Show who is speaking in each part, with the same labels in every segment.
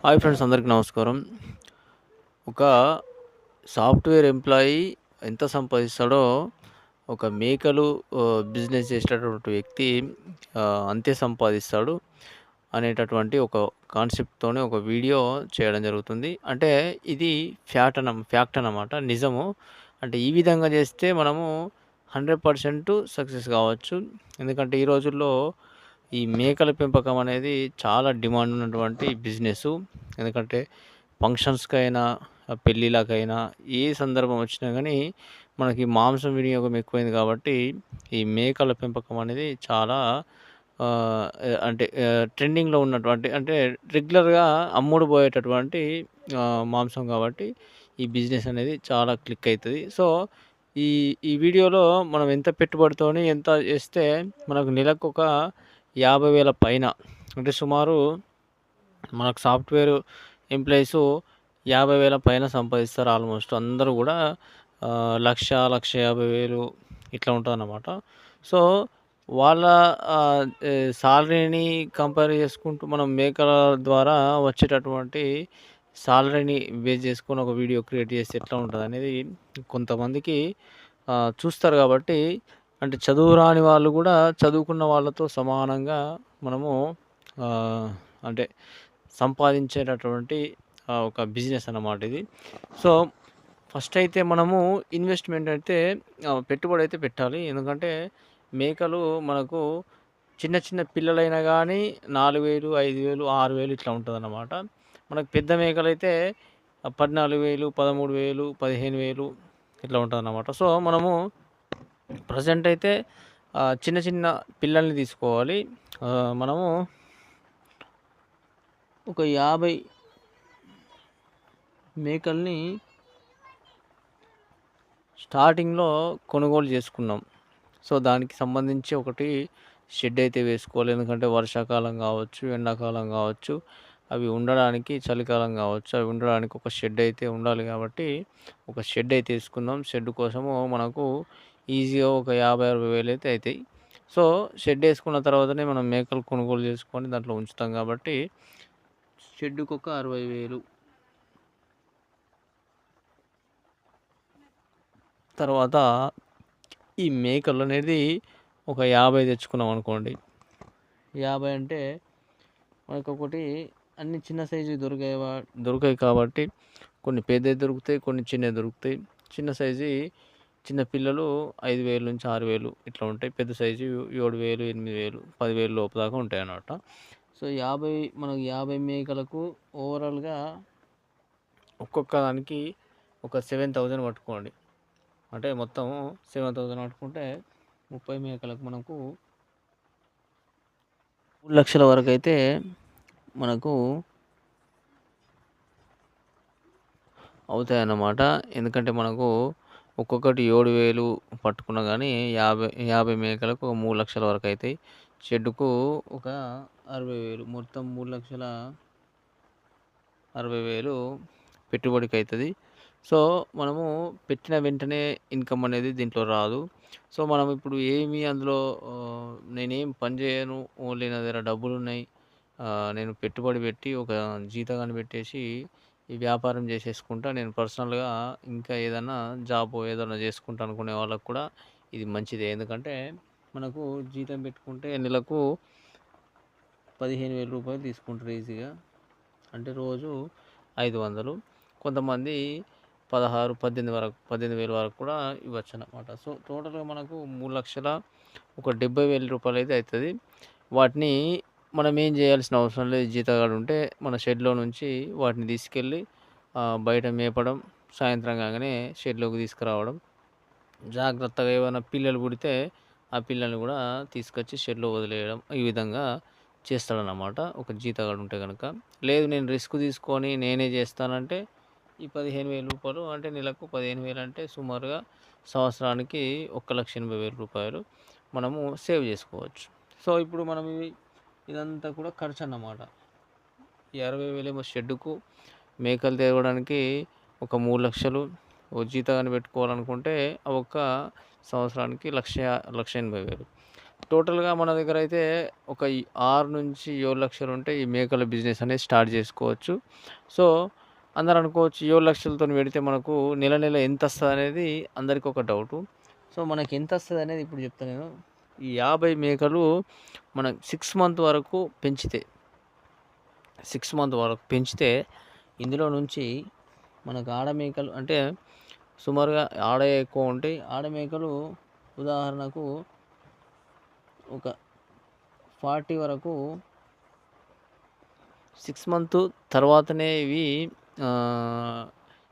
Speaker 1: Hi friends, అందరికీ నమస్కారం. ఒక సాఫ్ట్‌వేర్ ఎంప్లాయీ ఎంత సంపాదిస్తాడో, ఒక మేకలు బిజినెస్ చేసేటటువంటి వ్యక్తి అంతే సంపాదిస్తాడు అనేటటువంటి ఒక కాన్సెప్ట్‌తోని ఒక వీడియో చేయడం జరుగుతుంది. అంటే ఇది ఫ్యాక్ట్ అన్నమాట. నిజము. అంటే ఈ విధంగా చేస్తే మనము 100% సక్సెస్ కావచ్చు. ఎందుకంటే ఈ రోజుల్లో ఈ మేకల పెంపకం అనేది చాలా డిమాండ్ ఉన్నటువంటి బిజినెసు. ఎందుకంటే ఫంక్షన్స్‌కైనా, పెళ్ళిళ్ళకైనా ఏ సందర్భం వచ్చినా గానీ, మనకి మాంసం వినియోగం ఎక్కువైంది కాబట్టి, ఈ మేకల పెంపకం అనేది చాలా ట్రెండింగ్‌లో ఉన్నటువంటి అంటే రెగ్యులర్‌గా అమ్ముడు పోయేటటువంటి మాంసం కాబట్టి, ఈ బిజినెస్ అనేది చాలా క్లిక్ అయితది. సో, ఈ ఈ వీడియోలో మనం ఎంత పెట్టుబడితోని ఎంత చేస్తే మనకు నెలకొక 50,000 పైన, అంటే సుమారు మనకు సాఫ్ట్‌వేర్ ఎంప్లాయీసు 50,000 పైన సంపాదిస్తారు ఆల్మోస్ట్. అందరూ గూడా 1,00,000, 1,50,000 ఇట్లా ఉంటదన్నమాట. సో, వాళ్ళ సాలరీని కంపేర్ చేసుకుంటూ మనం మేకల ద్వారా వచ్చేటటువంటి సాలరీని బేస్ చేసుకొని ఒక వీడియో క్రియేట్ చేస్తే ఎట్లా ఉంటదనేది కొంతమందికి చూస్తారు గాబట్టి, అంటే చదువు రాని వాళ్ళు గూడా చదువుకున్న వాళ్ళతో సమానంగా మనము ఆహ్, అంటే సంపాదించేటటువంటి ఒక బిజినెస్ అన్నమాట ఇది. సో, ఫస్ట్ అయితే మనము ఇన్వెస్ట్‌మెంట్ అయితే పెట్టుబడైతే పెట్టాలి. ఎందుకంటే మేకలు మనకు చిన్న చిన్న పిల్లలైనా గానీ 4,000, 5,000, 6,000 ఇట్లా ఉంటదన్నమాట. మనకు పెద్ద మేకలైతే 14,000, 13,000, 15,000 ఇట్లా ఉంటదన్నమాట. సో, మనము ప్రెజెంట్ అయితే చిన్న చిన్న పిల్లల్ని తీసుకోవాలి. మనము ఒక 50 మేకల్ని స్టార్టింగ్‌లో కొనుగోలు చేసుకున్నాం. సో, దానికి సంబంధించి ఒకటి షెడ్ అయితే వేసుకోవాలి. ఎందుకంటే వర్షాకాలం గావచ్చు, ఎండాకాలం గావచ్చు, అవి ఉండడానికి, చలికాలం గావచ్చు, అవి ఉండడానికి ఒక షెడ్ అయితే ఉండాలి కాబట్టి, ఒక షెడ్ అయితే ఏసుకుందాం. షెడ్ కోసము మనకు ఈజీగా ఒక 50,000, 60,000 అయితే అయితాయి. సో, షెడ్ ఏసుకున్న తర్వాతనే మనం మేకలు కొనుగోలు చేసుకొని దాంట్లో ఉంచుతాం కాబట్టి, షెడ్డుకొక 60,000. తర్వాత ఈ మేకలనేది ఒక 50 తెచ్చుకున్నామనుకోండి. 50 అంటే మనకొకటి అన్ని చిన్న సైజువి దొరకాయి కాబట్టి, కొన్ని పెద్దయి దొరుకుతాయి, కొన్ని చిన్నయి దొరుకుతాయి. చిన్న సైజుయి చిన్న పిల్లలు 5,000 నుంచి 6,000 ఇట్లా ఉంటాయి. పెద్ద సైజు 7,000, 8,000, 10,000 లోపు దాకా ఉంటాయన్నమాట. సో, మనకు 50 మేకలకు ఓవరాల్‌గా ఒక్కొక్క దానికి ఒక 7,000 పట్టుకోండి. అంటే మొత్తం 7,000 పట్టుకుంటే 30 మేకలకు మనకు 3,00,000 వరకైతే మనకు అవుతాయన్నమాట. ఎందుకంటే మనకు ఒక్కొక్కటి 7,000 పట్టుకున్నా గానీ 50 మేకలకు ఒక 3,00,000 వరకైతాయి. షెడ్డుకు ఒక 60,000, మొత్తం 3,60,000 పెట్టుబడికైతది. సో, మనము పెట్టిన వెంటనే ఇన్‌కమ్ అనేది దీంట్లో రాదు. సో, మనం ఇప్పుడు ఏమి అందులో నేనేం పని చేయను. ఓన్లీ నా దగ్గర డబ్బులున్నాయి. నేను పెట్టుబడి పెట్టి ఒక జీతగాన్ని పెట్టేసి ఈ వ్యాపారం చేసేసుకుంటా. నేను పర్సనల్‌గా ఇంకా ఏదన్నా జాబో ఏదన్నా చేసుకుంటా అనుకునే వాళ్ళకి కూడా ఇది మంచిదే. ఎందుకంటే మనకు జీతం పెట్టుకుంటే నెలకు రూ. 15,000 తీసుకుంటారు ఈజీగా. అంటే రోజు 500. కొంతమంది 16, 18 వరకు 18,000 వరకు కూడా ఇవ్వచ్చన్నమాట. సో, టోటల్‌గా మనకు 3,00,000 ఒక రూ. 70,000 అయితే అయితది. వాటిని మనం ఏం చేయాల్సిన అవసరం లేదు. జీతగాడు ఉంటే మన షెడ్‌లో నుంచి వాటిని తీసుకెళ్ళి బయట మేపడం, సాయంత్రం కాగానే షెడ్‌లోకి తీసుకురావడం. జాగ్రత్తగా ఏవైనా పిల్లలు పుడితే, ఆ పిల్లల్ని గూడా తీసుకొచ్చి షెడ్‌లో వదిలేయడం. ఈ విధంగా చేస్తాడనమాట ఒక జీతగాడు ఉంటే గనక. లేదు నేను రిస్క్ తీసుకొని నేనే చేస్తానంటే, ఈ రూ. 15,000 అంటే నెలకు 15,000 అంటే సుమారుగా సంవత్సరానికి రూ. 1,80,000 మనము సేవ్ చేసుకోవచ్చు. సో, ఇప్పుడు మనం ఇదంతా కూడా ఖర్చన్నమాట. ఈ 60,000 ఏమో షెడ్డుకు, మేకలు తేవడానికి ఒక 3,00,000 ఓ జీతగాన్ని పెట్టుకోవాలనుకుంటే, ఆ ఒక్క సంవత్సరానికి 1,80,000. టోటల్‌గా మన దగ్గరైతే ఒక 6-7 లక్షలుంటే ఈ మేకల బిజినెస్ అనేది స్టార్ట్ జేసుకోవచ్చు. సో, అందరూ అనుకోవచ్చు 7,00,000తోని పెడితే మనకు నెల నెల ఎంతొస్తదనేది అందరికొక డౌటు. సో, మనకెంతొస్తదనేది ఇప్పుడు జెప్తా నేను. ఈ 50 మేకలు మనం 6 మంత్ వరకు పెంచితే 6 మంత్ వరకు పెంచితే ఇందులో నుంచి మనకు ఆడ మేకలు అంటే సుమారుగా ఆడయే ఎక్కువ ఉంటాయి. ఆడ మేకలు ఉదాహరణకు ఒక 40 వరకు 6 మంత్ తర్వాతనే ఇవి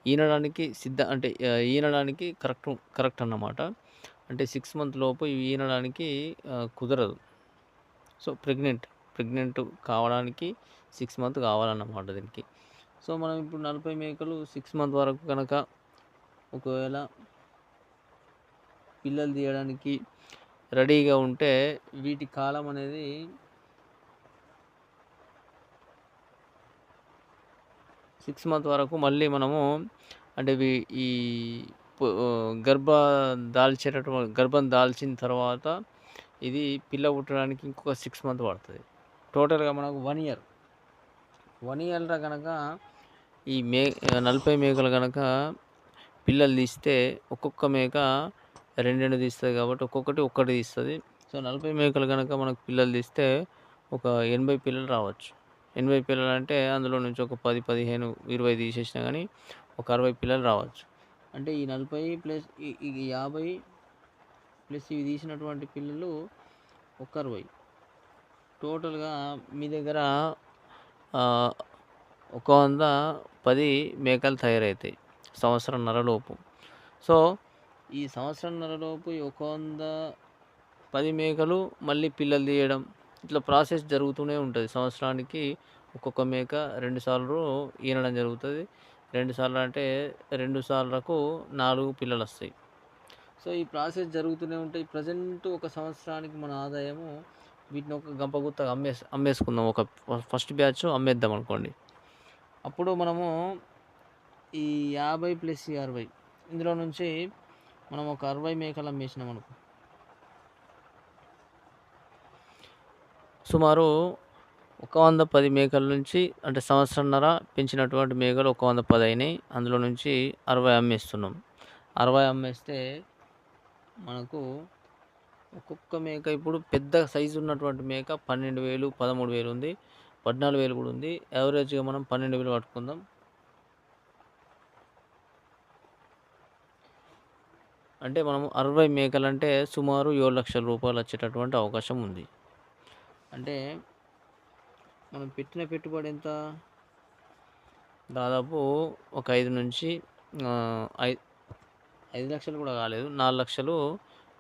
Speaker 1: ఈనడానికి అంటే ఈనడానికి కరెక్ట్ అన్నమాట. అంటే 6 మంత్ లోపు ఇవి ఈనడానికి కుదరదు. సో, ప్రెగ్నెంట్ కావడానికి 6 మంత్ కావాలన్నమాట దీనికి. సో, మనం ఇప్పుడు 40 మేకలు 6 మంత్ వరకు గనక ఒకవేళ పిల్లలు తీయడానికి రెడీగా ఉంటే వీటి కాలం అనేది 6 మంత్ వరకు మళ్ళీ మనము అంటే ఈ గర్భం దాల్చిన తర్వాత ఇది పిల్ల పుట్టడానికి ఇంకొక 6 మంత్ పడుతది. టోటల్‌గా మనకు 1 ఇయర్. 1 ఇయర్‌లో గనక ఈ 40 మేకలు గనక పిల్లలు తీస్తే ఒక్కొక్క మేక 2 తీస్తది కాబట్టి ఒక్కొక్కటి ఒక్కటి తీస్తది. సో, 40 మేకలు గనక మనకు పిల్లలు తీస్తే ఒక 80 పిల్లలు రావచ్చు. 80 పిల్లలంటే అందులో నుంచి ఒక 10, 15, 20 తీసేసినా గానీ ఒక 60 పిల్లలు రావచ్చు. అంటే ఈ 40 ప్లస్ ఈ 50 ప్లస్ ఇవి తీసినటువంటి పిల్లలు ఒక 60. టోటల్‌గా మీ దగ్గర ఒక 110 మేకలు తయారవుతాయి సంవత్సరంన్నరలోపు. సో, ఈ సంవత్సరంన్నరలోపు ఈ ఒక 110 మేకలు మళ్ళీ పిల్లలు తీయడం ఇట్లా ప్రాసెస్ జరుగుతూనే ఉంటది. సంవత్సరానికి ఒక్కొక్క మేక 2 సార్లు ఈనడం జరుగుతది. 2 సార్లు అంటే 2 సార్లకు 4 పిల్లలొస్తాయి. సో, ఈ ప్రాసెస్ జరుగుతూనే ఉంటాయి. ప్రెజెంట్ ఒక సంవత్సరానికి మన ఆదాయము వీటిని ఒక గంపగుత్తగా అమ్మేసుకుందాం. ఒక ఫస్ట్ బ్యాచ్ అమ్మేద్దాం అనుకోండి. అప్పుడు మనము ఈ 50 ప్లస్ ఈ 60 ఇందులో నుంచి మనం ఒక 60 మేకలు అమ్మేసినామనుకో. సుమారు ఒక 110 మేకల నుంచి అంటే సంవత్సరంన్నర పెంచినటువంటి మేకలు ఒక 110 అయినాయి. అందులో నుంచి 60 అమ్మేస్తున్నాం. 60 అమ్మేస్తే మనకు ఒక్కొక్క మేక ఇప్పుడు పెద్ద సైజు ఉన్నటువంటి మేక 12,000, 13,000 ఉంది. 14,000 కూడా ఉంది. యావరేజ్‌గా మనం 12,000 పట్టుకుందాం. అంటే మనం 60 మేకలంటే సుమారు రూ. 7,00,000 వచ్చేటటువంటి అవకాశం ఉంది. అంటే మనం పెట్టిన పెట్టుబడి ఎంత? దాదాపు ఒక 5 నుంచి 5 లక్షలు కూడా కాలేదు. 4 లక్షలు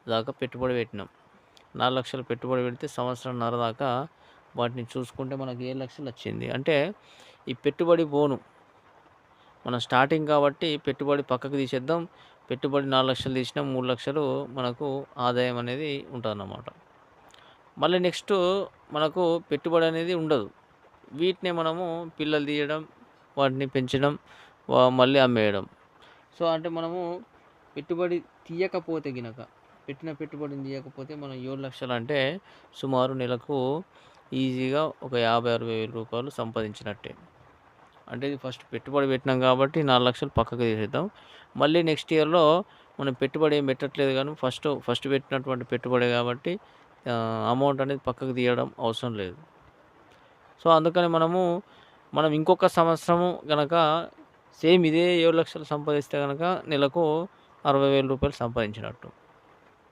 Speaker 1: దాకా పెట్టుబడి పెట్టినాం. 4 లక్షలు పెట్టుబడి పెడితే సంవత్సరంన్నర దాకా వాటిని చూసుకుంటే మనకు 7 లక్షలు వచ్చింది. అంటే ఈ పెట్టుబడి పోను. మనం స్టార్టింగ్ కాబట్టి పెట్టుబడి పక్కకు తీసేద్దాం. పెట్టుబడి 4 లక్షలు తీసినా 3 లక్షలు మనకు ఆదాయం అనేది ఉంటదన్నమాట. మళ్ళీ నెక్స్ట్ మనకు పెట్టుబడి అనేది ఉండదు. వీటినే మనము పిల్లలు తీయడం, వాటిని పెంచడం, మళ్ళీ అమ్మేయడం. సో, అంటే మనము పెట్టుబడి తీయకపోతే గినక పెట్టిన పెట్టుబడిని తీయకపోతే మనం 7 లక్షలు అంటే సుమారు నెలకు ఈజీగా ఒక 50,000-60,000 సంపాదించినట్టే. అంటే ఇది ఫస్ట్ పెట్టుబడి పెట్టినాం కాబట్టి 4 లక్షలు పక్కకు తీసేద్దాం. మళ్ళీ నెక్స్ట్ ఇయర్‌లో మనం పెట్టుబడి ఏం పెట్టట్లేదు గానీ ఫస్ట్ పెట్టినటువంటి పెట్టుబడే కాబట్టి అమౌంట్ అనేది పక్కకు తీయడం అవసరం లేదు. సో, అందుకని మనం ఇంకొక సంవత్సరము గనక సేమ్ ఇదే 7 లక్షలు సంపాదిస్తే గనక నెలకు రూ. 60,000 సంపాదించినట్టు.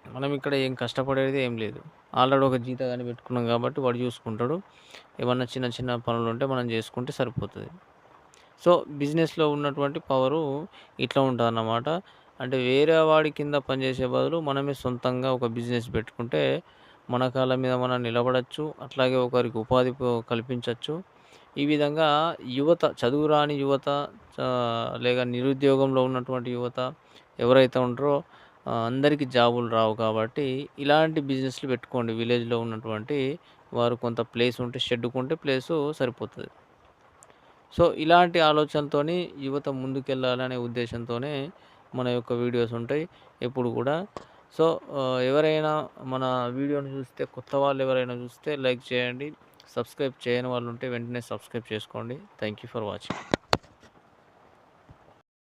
Speaker 1: మనం ఇక్కడ ఏం కష్టపడేది ఏం లేదు. ఆల్రెడీ ఒక జీతగాన్ని పెట్టుకున్నాం కాబట్టి వాడు చూసుకుంటాడు. ఏమన్నా చిన్న చిన్న పనులుంటే మనం చేసుకుంటే సరిపోతది. సో, బిజినెస్‌లో ఉన్నటువంటి పవరు ఇట్లా ఉంటదన్నమాట. అంటే వేరే వాడి కింద పనిచేసే బదులు మనమే సొంతంగా ఒక బిజినెస్ పెట్టుకుంటే మన కాళ్ళ మీద మనం నిలబడొచ్చు. అట్లాగే ఒకరికి ఉపాధి కల్పించొచ్చు. ఈ విధంగా యువత, చదువురాని యువత, లేక నిరుద్యోగంలో ఉన్నటువంటి యువత ఎవరైతే ఉంటారో అందరికీ జాబులు రావు కాబట్టి ఇలాంటి బిజినెస్‌లు పెట్టుకోండి. విలేజ్‌లో ఉన్నటువంటి వారు కొంత ప్లేస్ ఉంటే షెడ్డుకుంటే ప్లేసు సరిపోతది. సో, ఇలాంటి ఆలోచనతోని యువత ముందుకెళ్ళాలనే ఉద్దేశంతోనే మన యొక్క వీడియోస్ ఉంటాయి ఎప్పుడు కూడా. సో, ఎవరైనా మన వీడియోని చూస్తే కొత్త వాళ్ళు ఎవరైనా చూస్తే లైక్ చేయండి. సబ్స్క్రైబ్ చేయని వాళ్ళు ఉంటే వెంటనే సబ్స్క్రైబ్ చేసుకోండి. Thank you for watching.